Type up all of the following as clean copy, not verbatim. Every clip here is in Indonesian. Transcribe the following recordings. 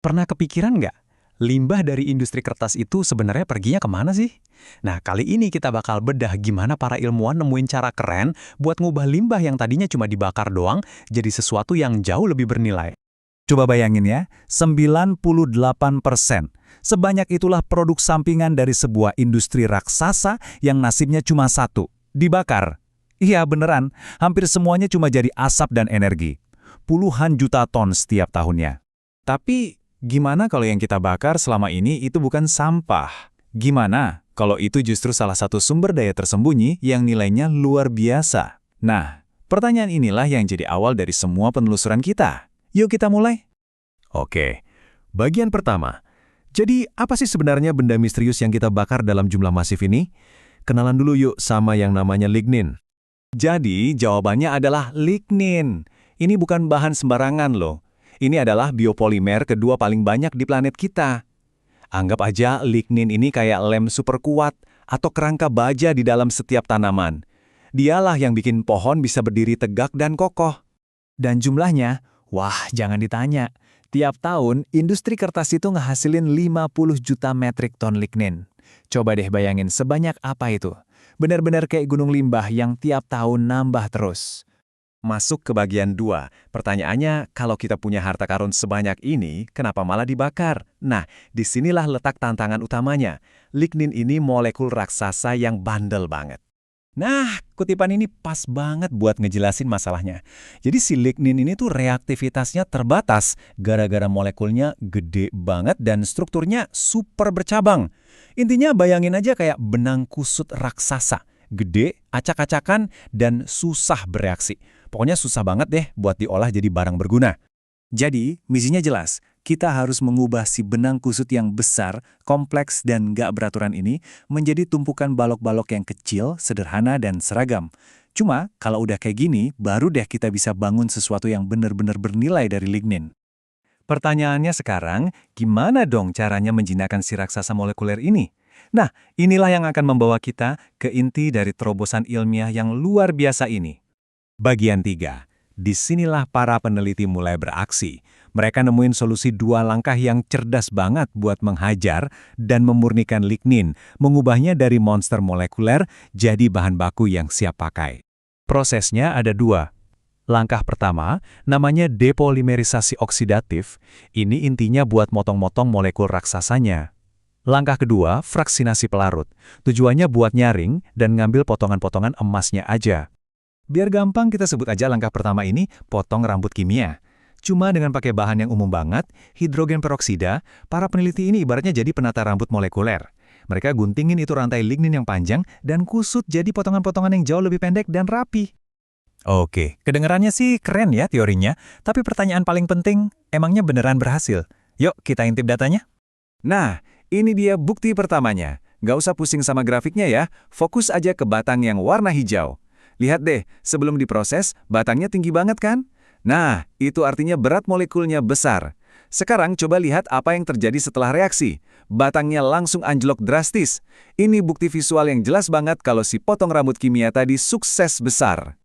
Pernah kepikiran nggak? Limbah dari industri kertas itu sebenarnya perginya kemana sih? Nah, kali ini kita bakal bedah gimana para ilmuwan nemuin cara keren buat ngubah limbah yang tadinya cuma dibakar doang jadi sesuatu yang jauh lebih bernilai. Coba bayangin ya, 98%. Sebanyak itulah produk sampingan dari sebuah industri raksasa yang nasibnya cuma satu, dibakar. Iya beneran, hampir semuanya cuma jadi asap dan energi. Puluhan juta ton setiap tahunnya. Tapi, gimana kalau yang kita bakar selama ini itu bukan sampah? Gimana kalau itu justru salah satu sumber daya tersembunyi yang nilainya luar biasa? Nah, pertanyaan inilah yang jadi awal dari semua penelusuran kita. Yuk kita mulai. Oke, bagian pertama. Jadi, apa sih sebenarnya benda misterius yang kita bakar dalam jumlah masif ini? Kenalan dulu yuk sama yang namanya lignin. Jadi, jawabannya adalah lignin. Ini bukan bahan sembarangan loh. Ini adalah biopolimer kedua paling banyak di planet kita. Anggap aja lignin ini kayak lem super kuat atau kerangka baja di dalam setiap tanaman. Dialah yang bikin pohon bisa berdiri tegak dan kokoh. Dan jumlahnya, wah jangan ditanya. Tiap tahun, industri kertas itu ngehasilin 50 juta metrik ton lignin. Coba deh bayangin sebanyak apa itu. Benar-benar kayak gunung limbah yang tiap tahun nambah terus. Masuk ke bagian 2. Pertanyaannya, kalau kita punya harta karun sebanyak ini, kenapa malah dibakar? Nah, disinilah letak tantangan utamanya. Lignin ini molekul raksasa yang bandel banget. Nah, kutipan ini pas banget buat ngejelasin masalahnya. Jadi si lignin ini tuh reaktivitasnya terbatas gara-gara molekulnya gede banget dan strukturnya super bercabang. Intinya bayangin aja kayak benang kusut raksasa. Gede, acak-acakan, dan susah bereaksi. Pokoknya susah banget deh buat diolah jadi barang berguna. Jadi, misinya jelas. Kita harus mengubah si benang kusut yang besar, kompleks, dan gak beraturan ini menjadi tumpukan balok-balok yang kecil, sederhana, dan seragam. Cuma, kalau udah kayak gini, baru deh kita bisa bangun sesuatu yang benar-benar bernilai dari lignin. Pertanyaannya sekarang, gimana dong caranya menjinakkan si raksasa molekuler ini? Nah, inilah yang akan membawa kita ke inti dari terobosan ilmiah yang luar biasa ini. Bagian 3. Disinilah para peneliti mulai beraksi. Mereka nemuin solusi 2 langkah yang cerdas banget buat menghajar dan memurnikan lignin, mengubahnya dari monster molekuler jadi bahan baku yang siap pakai. Prosesnya ada 2. Langkah pertama, namanya depolimerisasi oksidatif. Ini intinya buat motong-motong molekul raksasanya. Langkah kedua, fraksinasi pelarut. Tujuannya buat nyaring dan ngambil potongan-potongan emasnya aja. Biar gampang kita sebut aja langkah pertama ini potong rambut kimia. Cuma dengan pakai bahan yang umum banget, hidrogen peroksida, para peneliti ini ibaratnya jadi penata rambut molekuler. Mereka guntingin itu rantai lignin yang panjang dan kusut jadi potongan-potongan yang jauh lebih pendek dan rapi. Oke, kedengarannya sih keren ya teorinya, tapi pertanyaan paling penting, emangnya beneran berhasil? Yuk kita intip datanya. Nah, ini dia bukti pertamanya. Nggak usah pusing sama grafiknya ya, fokus aja ke batang yang warna hijau. Lihat deh, sebelum diproses, batangnya tinggi banget kan? Nah, itu artinya berat molekulnya besar. Sekarang coba lihat apa yang terjadi setelah reaksi. Batangnya langsung anjlok drastis. Ini bukti visual yang jelas banget kalau si potong rambut kimia tadi sukses besar.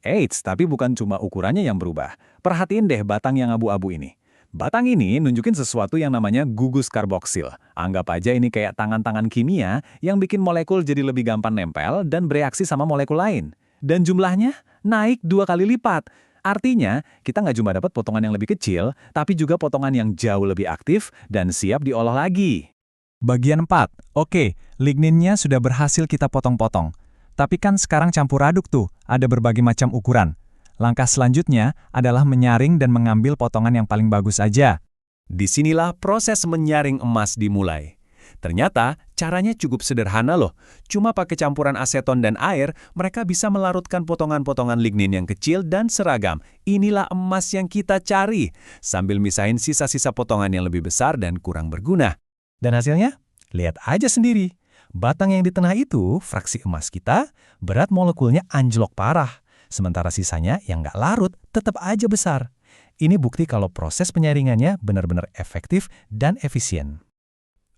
Eits, tapi bukan cuma ukurannya yang berubah. Perhatiin deh batang yang abu-abu ini. Batang ini nunjukin sesuatu yang namanya gugus karboksil. Anggap aja ini kayak tangan-tangan kimia yang bikin molekul jadi lebih gampang nempel dan bereaksi sama molekul lain. Dan jumlahnya naik 2 kali lipat. Artinya, kita nggak cuma dapat potongan yang lebih kecil, tapi juga potongan yang jauh lebih aktif dan siap diolah lagi. Bagian 4. Oke, ligninnya sudah berhasil kita potong-potong. Tapi kan sekarang campur aduk tuh, ada berbagai macam ukuran. Langkah selanjutnya adalah menyaring dan mengambil potongan yang paling bagus aja. Disinilah proses menyaring emas dimulai. Ternyata, caranya cukup sederhana loh. Cuma pakai campuran aseton dan air, mereka bisa melarutkan potongan-potongan lignin yang kecil dan seragam. Inilah emas yang kita cari, sambil misahin sisa-sisa potongan yang lebih besar dan kurang berguna. Dan hasilnya? Lihat aja sendiri. Batang yang di tengah itu, fraksi emas kita, berat molekulnya anjlok parah. Sementara sisanya yang nggak larut, tetap aja besar. Ini bukti kalau proses penyaringannya benar-benar efektif dan efisien.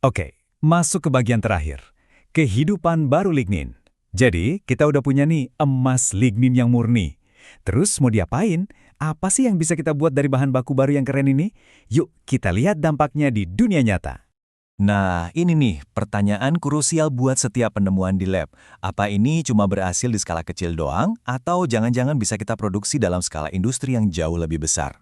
Oke. Masuk ke bagian terakhir, kehidupan baru lignin. Jadi, kita udah punya nih emas lignin yang murni. Terus mau diapain? Apa sih yang bisa kita buat dari bahan baku baru yang keren ini? Yuk, kita lihat dampaknya di dunia nyata. Nah, ini nih pertanyaan krusial buat setiap penemuan di lab. Apa ini cuma berhasil di skala kecil doang, atau jangan-jangan bisa kita produksi dalam skala industri yang jauh lebih besar?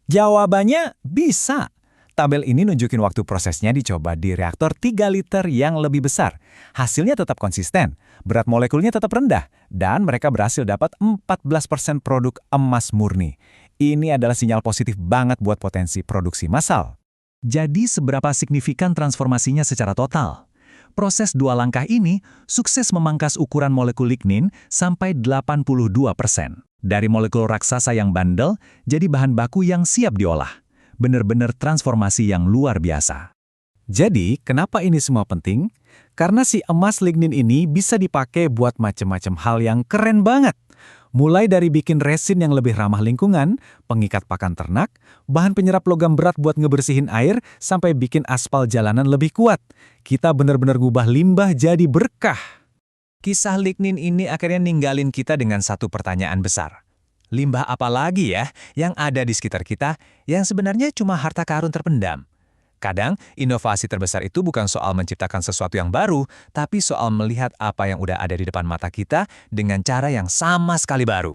Jawabannya bisa. Tabel ini nunjukin waktu prosesnya dicoba di reaktor 3 liter yang lebih besar. Hasilnya tetap konsisten, berat molekulnya tetap rendah, dan mereka berhasil dapat 14% produk emas murni. Ini adalah sinyal positif banget buat potensi produksi massal. Jadi seberapa signifikan transformasinya secara total? Proses 2 langkah ini sukses memangkas ukuran molekul lignin sampai 82%. Dari molekul raksasa yang bandel, jadi bahan baku yang siap diolah. Benar-benar transformasi yang luar biasa. Jadi, kenapa ini semua penting? Karena si emas lignin ini bisa dipakai buat macam-macam hal yang keren banget. Mulai dari bikin resin yang lebih ramah lingkungan, pengikat pakan ternak, bahan penyerap logam berat buat ngebersihin air, sampai bikin aspal jalanan lebih kuat. Kita benar-benar ngubah limbah jadi berkah. Kisah lignin ini akhirnya ninggalin kita dengan satu pertanyaan besar. Limbah apa lagi ya yang ada di sekitar kita yang sebenarnya cuma harta karun terpendam? Kadang, inovasi terbesar itu bukan soal menciptakan sesuatu yang baru, tapi soal melihat apa yang udah ada di depan mata kita dengan cara yang sama sekali baru.